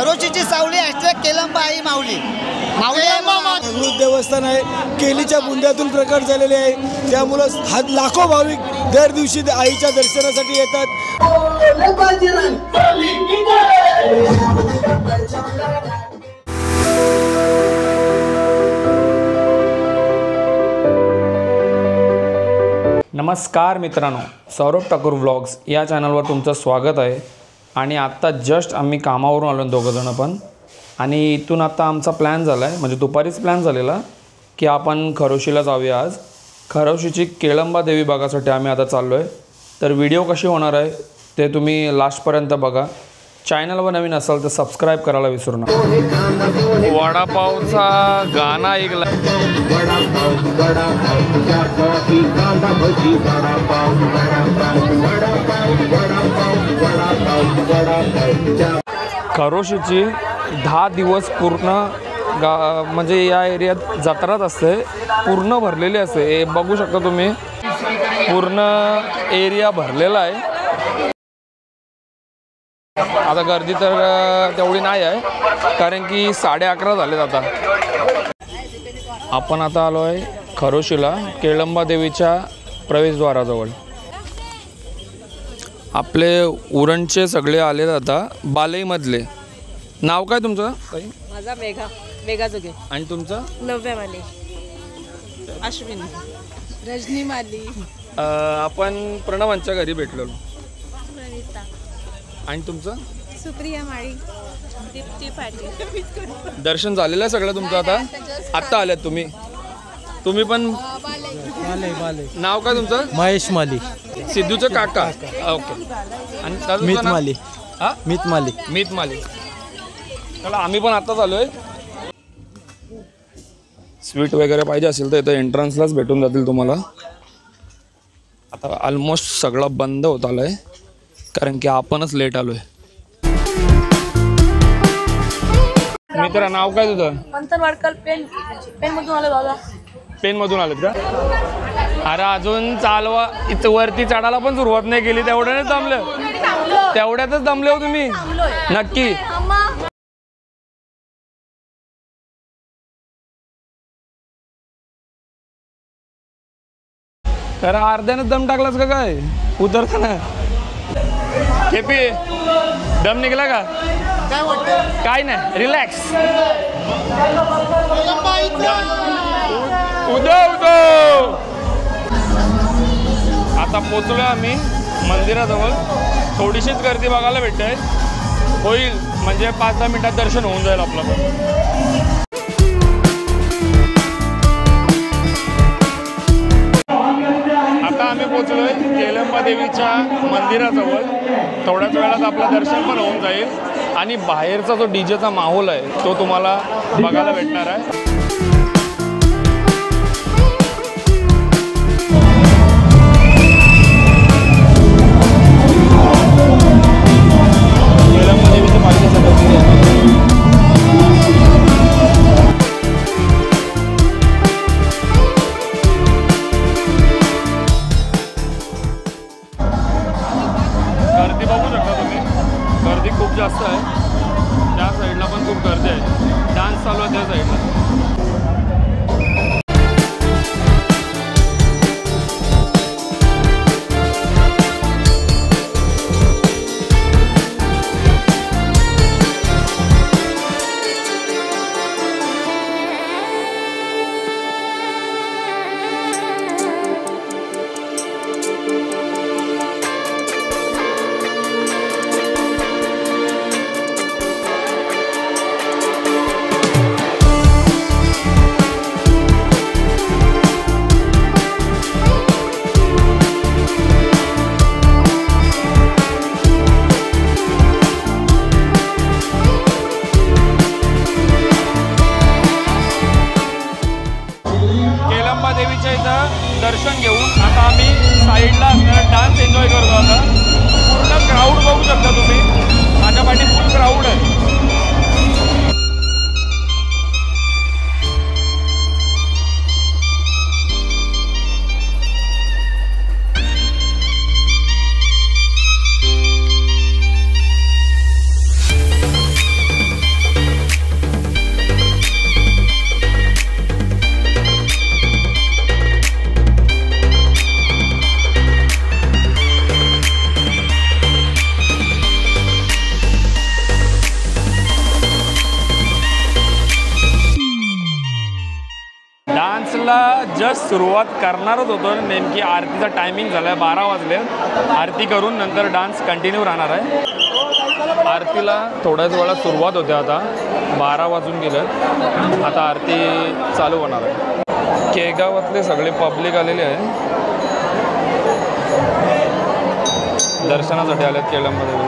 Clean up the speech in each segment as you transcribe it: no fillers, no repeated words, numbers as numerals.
खरोशीची सावली # केलंबा आई माऊली. माऊली देवस्थान आहे. केलीच्या बुंद्यातून प्रकट झालेले आहे. त्यामुळं लाखो भाविक दर दिवशी आईच्या दर्शनासाठी येतात. नमस्कार मित्रांनो, सौरभ ठाकूर व्लॉग्स या चॅनलवर तुमचं स्वागत आहे. आणि आत्ता जस्ट आम्ही कामावरून आलो दोघंजणं पण. आणि इथून आता आमचा प्लॅन झाला आहे, म्हणजे दुपारीच प्लॅन झालेला की आपण खरोशीला जाऊया. आज खरोशीची केळंबा देवी बघासाठी आम्ही आता चाललो आहे. तर व्हिडिओ कशी होणार आहे ते तुम्ही लास्टपर्यंत बघा. चॅनलवर नवीन असाल तर सबस्क्राईब करायला विसरू नका. वडापावचा गाणं ऐकला. खरोशीची 10 दिवस पूर्ण म्हणजे या एरियात जत्राच असते, पूर्ण भरलेली असते. हे बघू शकता तुम्ही, पूर्ण एरिया भरलेला आहे. आता गर्दी तर तेवढी नाही आहे, कारण की 11:30 झालेत आता. आपण आता आलो आहे खरोशीला, केळंबा देवीच्या प्रवेशद्वाराजवळ. आपले उरणचे सगळे आलेत आता, बालईमधले. नाव काय तुमचं? माझा मेघा जोगे. आणि तुमचं? नव्या माली. अश्विनी. रजनी माली. आपण प्रणवांच्या घरी भेटलेलो. आणि तुमचं? सुप्रिया माळी. दीप्ती पाटील. दर्शन झालेलं आहे सगळं तुमचं आता? आत्ता आल्यात तुम्ही? तुम्ही पण? नाव काय तुमचं? महेश माली. सिद्धूचं काका. ओके. आणि मीत माली. हां, मीत माली. चला, आम्ही पण आत्ताच आलो आहे. स्वीट वगैरे पाहिजे असेल तर इथं एंट्रन्सलाच भेटून जातील तुम्हाला. आता ऑलमोस्ट सगळं बंद होत आलं आहे, कारण की आपणच लेट आलो आहे. मित्रा, नाव काय तुझं? मंथन वाडकर. पेनमधून आलो दादा. पेनमधून आलेत का? अरे अजून चालवा, इथं वरती चढायला पण सुरुवात नाही केली, तेवढ्यानेच दमलं? तेवढ्यातच दमले हो तुम्ही? नक्की? तर अर्ध्यानं दम टाकलास का काय उतरताना? केपी, दम निघला का? काय नाही, रिलॅक्स. उदो आता पोचलोय आम्ही मंदिराजवळ. थोडीशीच गर्दी बघायला भेटते, होईल म्हणजे 5-10 मिनिटात दर्शन होऊन जाईल आपलं. आता आम्ही पोचलोय केळंबा देवीच्या मंदिराजवळ. थोड्याच वेळात आपलं दर्शन पण होऊन जाईल आणि बाहेरचा जो डीजेचा माहोल आहे तो तुम्हाला बघायला भेटणार आहे. केळंबा देवीचं पालखी सजवलेली आहे. गर्दी बघू शकता तुम्ही, गर्दी खूप जास्त आहे. त्या साईडला पण खूप गर्दी आहे. डान्स चालू आहे त्या साईडला. आरतीला जस्ट सुरुवात करणारच होतो, नेमकी आरतीचा टायमिंग झाला आहे 12 वाजले. आरती करून नंतर डान्स कंटिन्यू राहणार आहे. आरतीला थोड्याच वेळात सुरुवात होते. आता 12 वाजून गेलेत. आता आरती चालू होणार आहे. केगावातले सगळे पब्लिक आलेले आहे, दर्शनासाठी आलेत केळंबमध्ये.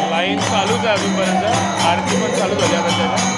लाईन चालूच आहे अजूनपर्यंत. आरती पण चालू झाली आता त्याला.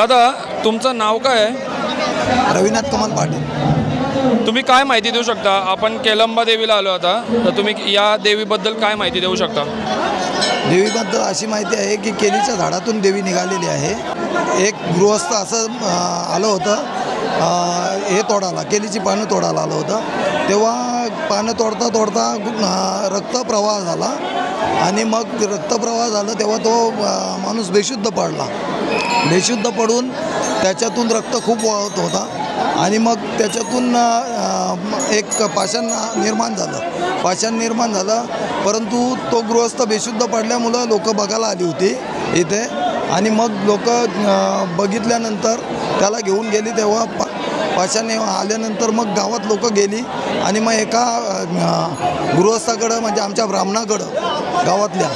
दादा तुमचं नाव काय आहे? रविनाथ कमल पाटील. तुम्ही काय माहिती देऊ शकता? आपण केलंबा देवीला आलो आता, तर तुम्ही या देवीबद्दल काय माहिती देऊ शकता? देवीबद्दल अशी माहिती आहे की केलीच्या झाडातून देवी निघालेली आहे. एक गृहस्थ असं आलं होतं हे तोडायला, केलीची पानं तोडायला आलं होतं. तेव्हा पानं तोडता तोडता रक्तप्रवाह झाला आणि मग रक्तप्रवाह झाला तेव्हा तो माणूस बेशुद्ध पडला. बेशुद्ध पडून त्याच्यातून रक्त खूप वाहत होता आणि मग त्याच्यातून एक पाषाण निर्माण झालं. परंतु तो गृहस्थ बेशुद्ध पडल्यामुळं लोक बघायला आली होती इथे आणि मग लोक बघितल्यानंतर त्याला घेऊन गेली. तेव्हा पाषाण आल्यानंतर मग गावात लोक गेली आणि मग एका गृहस्थाकडं म्हणजे आमच्या ब्राह्मणाकडं गावातल्या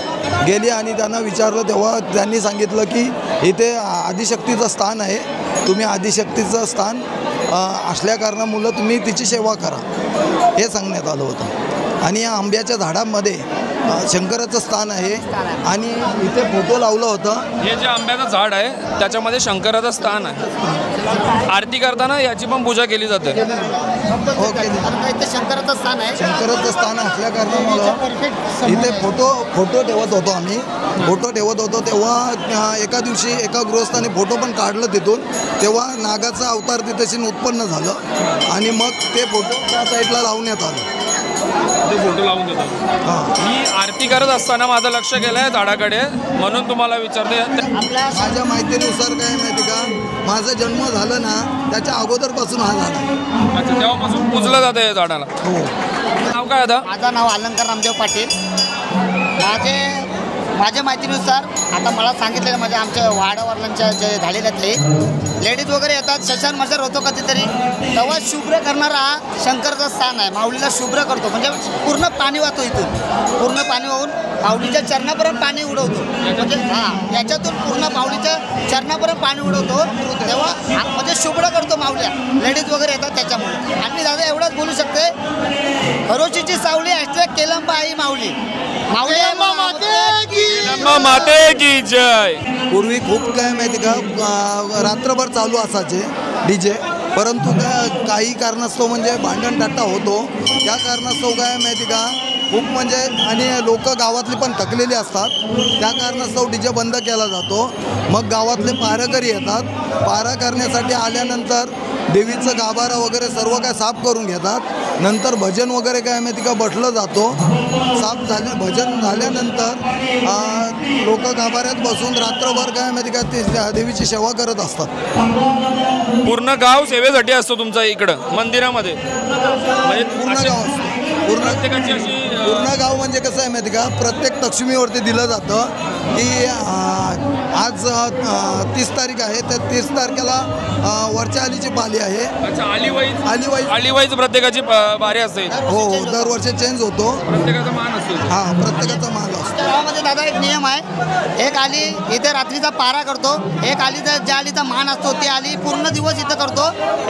गेली आणि त्यांना विचारलं. तेव्हा त्यांनी सांगितलं की इथे आदिशक्तीचं स्थान आहे, तुम्ही आदिशक्तीचं स्थान असल्याकारणामुळं तुम्ही तिची सेवा करा हे सांगण्यात आलं होतं. आणि या आंब्याच्या झाडामध्ये शंकराचं स्थान आहे आणि इथे फोटो लावलं होतं. हे जे आंब्याचं झाड आहे त्याच्यामध्ये शंकराचं स्थान आहे. आरती करताना याची पण पूजा केली जाते. हो केली. इथे शंकराचं स्थान आहे. शंकराचं स्थान असल्याकारणामुळं इथे फोटो ठेवत होतो. तेव्हा एका दिवशी एका गृहस्थाने फोटो पण काढलं तिथून. तेव्हा नागाचा अवतार तिथेशी उत्पन्न झालं आणि मग ते फोटो त्या साईडला लावण्यात आलं. ते फोटो लावून देतात. हां, मी आरती करत असताना माझं लक्ष गेलं आहे झाडाकडे, म्हणून तुम्हाला विचारते. माझ्या माहितीनुसार काय माहिती का, माझा जन्म झालं ना त्याच्या अगोदरपासून हा झाड आहे. अच्छा, तेव्हापासून पूजलं जातं या झाडाला. हो. नाव काय आता? माझं नाव अलंकार रामदेव पाटील. माझ्या माहितीनुसार आता मला सांगितलेलं म्हणजे आमच्या वाडावरलांच्या जे झालेल्यातले लेडीज वगैरे येतात, शशान मशार होतो कधीतरी, तेव्हा शुभ्र करणारा हा शंकराचं स्थान आहे. माऊलीला शुभ्र करतो म्हणजे पूर्ण पाणी वाहतो, इथून पूर्ण पाणी वाहून माऊलीच्या चरणापर्यंत पाणी उडवतो. म्हणजे हां, याच्यातून पूर्ण माऊलीच्या चरणापर्यंत पाणी उडवतो. तेव्हा म्हणजे शुभ्र करतो माऊल्या. लेडीज वगैरे येतात त्याच्यामुळे. आणि दादा एवढंच बोलू शकते, खरोशीची सावली असते केलंबा आई माऊली. माते की जय. पूर्वी खूप काय माहिती का, रात्रभर चालू असायचे DJ, परंतु काही कारणास्तव म्हणजे भांडणटट्टा होतो. त्या कारणास्तव काय माहिती का, खूप म्हणजे आणि लोक गावातली पण थकलेली असतात. त्या कारणास्तव DJ बंद केला जातो. मग गावातले पारकरी येतात. पारा करण्यासाठी आल्यानंतर देवीचं गाभारा वगैरे सर्व काय साफ करून घेतात. नंतर भजन वगैरे काय माहिती का बसलं जातो. भजन झाल्यानंतर लोक गाभाऱ्यात बसून रात्रभर काय माहिती का ते देवीची सेवा करत असतात. पूर्ण गाव सेवेसाठी असतो तुमचा इकडं मंदिरामध्ये, म्हणजे पूर्ण गाव असतं. प्रत्येकाची अशी पूर्ण गाव म्हणजे कसं आहे माहिती का, प्रत्येक लक्ष्मीवरती दिलं जातं की आज 30 तारीख आहे, तर 30 तारखेला वरच्या आलीची पाली आहे. अच्छा, आलीवाईज अलीवाईज प्रत्येकाची बारी असते. हो, दरवर्षी चेंज होतो. प्रत्येकाचा मान असतो. हां, प्रत्येकाचा मान असतो. गावामध्ये दादा एक नियम आहे, एक आली इथे रात्रीचा पारा करतो, एक आलीचा ज्या आलीचा मान असतो ती आली पूर्ण दिवस इथं करतो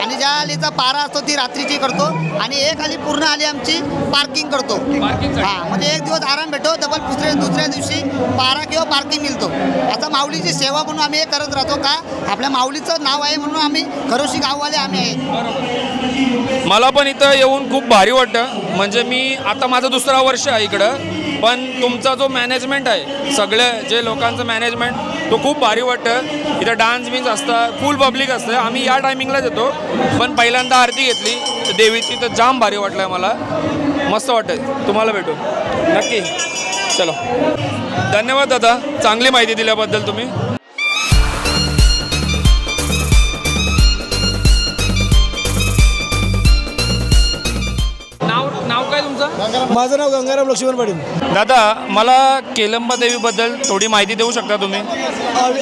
आणि ज्या आलीचा पारा असतो ती रात्रीची करतो आणि एक आली पूर्ण आली आमची पार्किंग करतो. हां, म्हणजे एक दिवस आराम भेटतो, डबल दुसऱ्या दिवशी पारा किंवा पार्किंग मिळतो. आता माऊलीची सेवा म्हणून आम्ही हे करत राहतो का, आपल्या माऊलीचं नाव आहे म्हणून आम्ही खरोशी गाववाले आम्ही आहे. मला पण इथं येऊन खूप भारी वाटतं. म्हणजे मी आता माझं 2रं वर्ष आहे इकडं, पण तुमचा जो मॅनेजमेंट आहे, सगळे जे लोकांचं मॅनेजमेंट, तो खूप भारी वाटतं. इथं डान्स बिन्स असतं, फुल पब्लिक असतं. आम्ही या टायमिंगलाच येतो, पण पहिल्यांदा आरती घेतली देवीची तर जाम भारी वाटलं आहे मला. मस्त वाटतं. तुम्हाला भेटू नक्की. चलो, धन्यवाद दादा, चांगली माहिती दिल्याबद्दल तुम्ही. नाव काय तुमचं? माझं नाव गंगाराम लक्ष्मण पाटील. दादा, मला केलंबा देवीबद्दल थोडी माहिती देऊ शकता तुम्ही?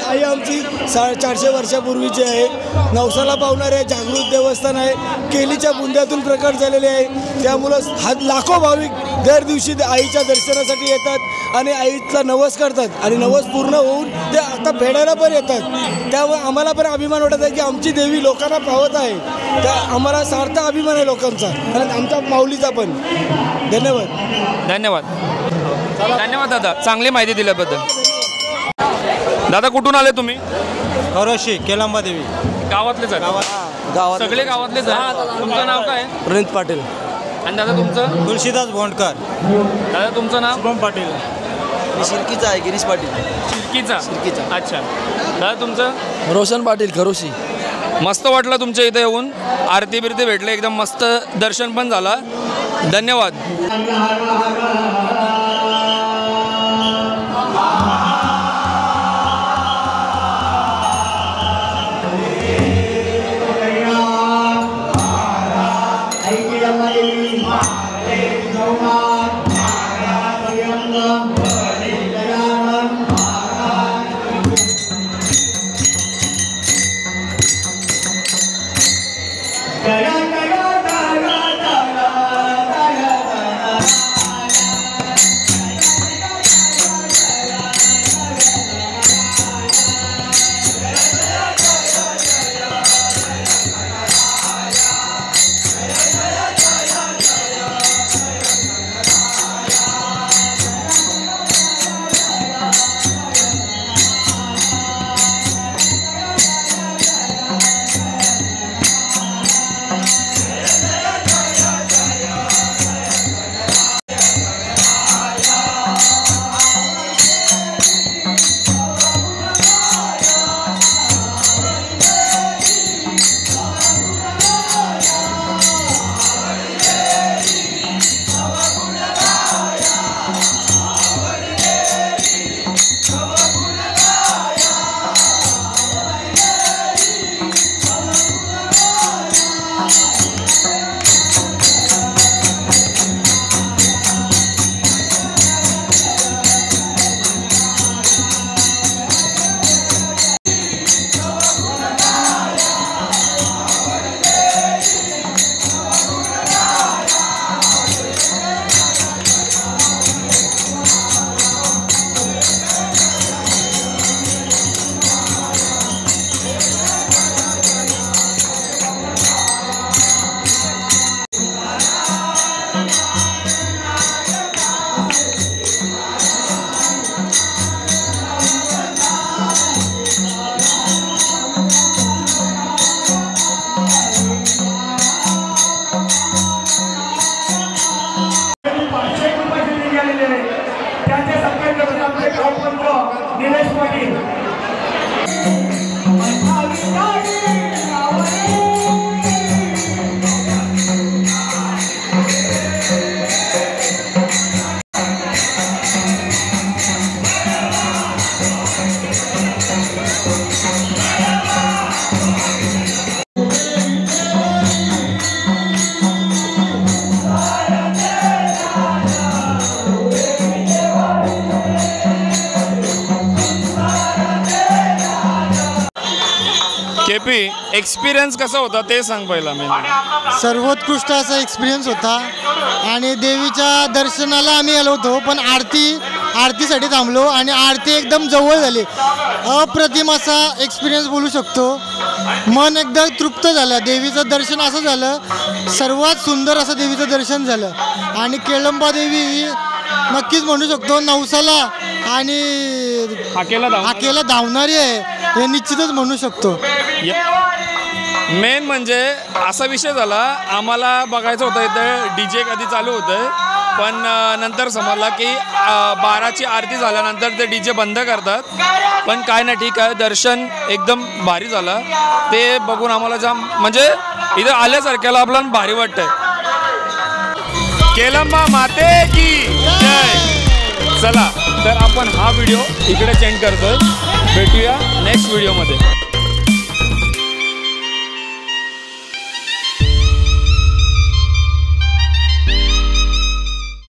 आई आमची 450 वर्षापूर्वीची आहे. नवसाला पावणारे जागृत देवस्थान आहे. केलीच्या बुंद्यातून प्रकट झालेले आहे. त्यामुळं लाखो भाविक दर दिवशी आईच्या दर्शनासाठी येतात आणि आईचा नवस करतात आणि नवस पूर्ण होऊन ते आता फेडायला पण येतात. त्यामुळे आम्हाला पण अभिमान वाटत आहे की आमची देवी लोकांना पावत आहे. त्या आम्हाला सार्थ अभिमान आहे लोकांचा आणि आमच्या माऊलीचा पण. धन्यवाद. धन्यवाद दादा, चांगली माहिती दिल्याबद्दल. दादा, कुठून आले तुम्ही? खरोशी केलंबा देवी गावातलेच आहेत सगळे गावातलेच आहेत. तुमचं नाव काय? प्रणित पाटील. आणि दादा तुमचं? तुळशीदास भोंडकर. दादा तुमचं नाव? शुभम पाटील. शिर्कीचा आहे गिरीश पाटील. शिर्कीचा. अच्छा. दादा तुमचं? रोशन पाटील खरोशी. मस्त वाटलं तुमच्या इथे येऊन. आरती बिरती भेटले, एकदम मस्त दर्शन पण झाला. धन्यवाद. केपी, एक्सपिरियन्स कसा होता ते सांग पहिला. मी सर्वोत्कृष्ट असा एक्सपिरियन्स होता आणि देवीच्या दर्शनाला आम्ही आलो होतो, पण आरतीसाठी थांबलो आणि आरती एकदम जवळ झाली. अप्रतिम असा एक्सपिरियन्स बोलू शकतो. मन एकदम तृप्त झालं. देवीचं दर्शन असं झालं, सर्वात सुंदर असं देवीचं दर्शन झालं. आणि केळंबा देवी ही नक्कीच म्हणू शकतो नवसाला आणि हाकेला धावणारी आहे हे निश्चितच म्हणू शकतो. मेन म्हणजे असा विषय झाला, आम्हाला बघायचं होतं इथं DJ कधी चालू होतं, पण नंतर समजला की 12ची आरती झाल्यानंतर ते DJ बंद करतात. पण काय नाही, ठीक आहे, दर्शन एकदम भारी झालं. ते बघून आम्हाला जाम म्हणजे इथं आल्यासारख्याला आपल्याला भारी वाटतंय. केलंबा माते की जय. चला तर आपण हा व्हिडिओ इकडे सेंड करतोय. भेटूया नेक्स्ट व्हिडिओमध्ये.